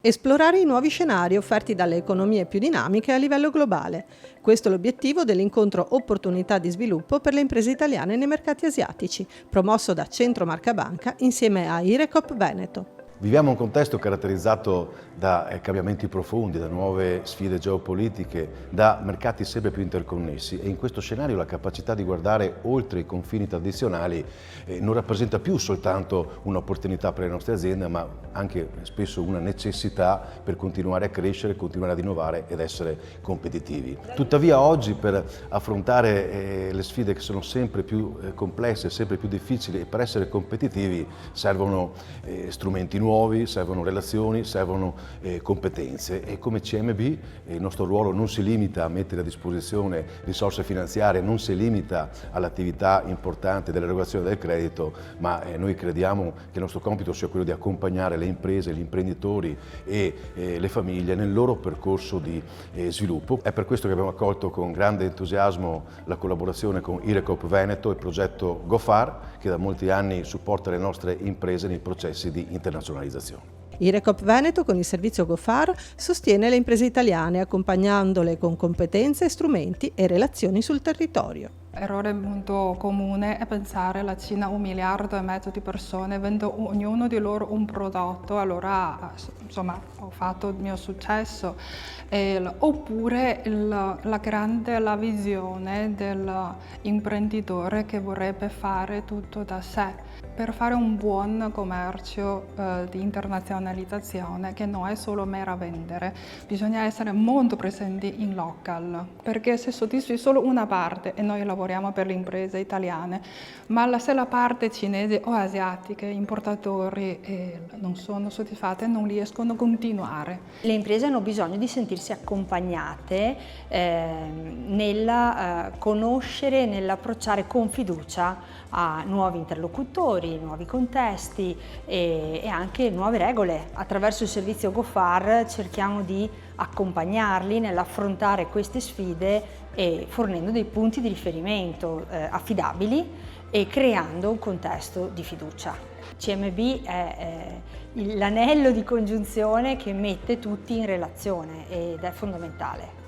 Esplorare i nuovi scenari offerti dalle economie più dinamiche a livello globale. Questo è l'obiettivo dell'incontro Opportunità di sviluppo per le imprese italiane nei mercati asiatici, promosso da Centro Marca Banca insieme a Irecop Veneto. Viviamo un contesto caratterizzato da cambiamenti profondi, da nuove sfide geopolitiche, da mercati sempre più interconnessi e in questo scenario la capacità di guardare oltre i confini tradizionali non rappresenta più soltanto un'opportunità per le nostre aziende, ma anche spesso una necessità per continuare a crescere, continuare ad innovare ed essere competitivi. Tuttavia oggi per affrontare le sfide che sono sempre più complesse, sempre più difficili e per essere competitivi servono strumenti nuovi, servono relazioni, servono competenze e come CMB il nostro ruolo non si limita a mettere a disposizione risorse finanziarie, non si limita all'attività importante dell'erogazione del credito, ma noi crediamo che il nostro compito sia quello di accompagnare le imprese, gli imprenditori e le famiglie nel loro percorso di sviluppo. È per questo che abbiamo accolto con grande entusiasmo la collaborazione con Irecop Veneto e il progetto GoFar che da molti anni supporta le nostre imprese nei processi di internazionalizzazione. Irecop Veneto con il servizio GoFar sostiene le imprese italiane accompagnandole con competenze, strumenti e relazioni sul territorio. Errore molto comune è pensare la Cina 1,5 miliardi di persone, vendo ognuno di loro un prodotto, allora insomma ho fatto il mio successo. Oppure la visione dell'imprenditore che vorrebbe fare tutto da sé. Per fare un buon commercio di internazionalizzazione, che non è solo mera vendere, bisogna essere molto presenti in local, perché se soddisfi solo una parte, e noi lavoriamo per le imprese italiane, ma se la parte cinese o asiatiche, importatori non sono soddisfatte, non riescono a continuare. Le imprese hanno bisogno di sentirsi accompagnate nel conoscere, nell'approcciare con fiducia a nuovi interlocutori, nuovi contesti e anche nuove regole. Attraverso il servizio GoFar cerchiamo di accompagnarli nell'affrontare queste sfide e fornendo dei punti di riferimento affidabili e creando un contesto di fiducia. CMB è l'anello di congiunzione che mette tutti in relazione ed è fondamentale.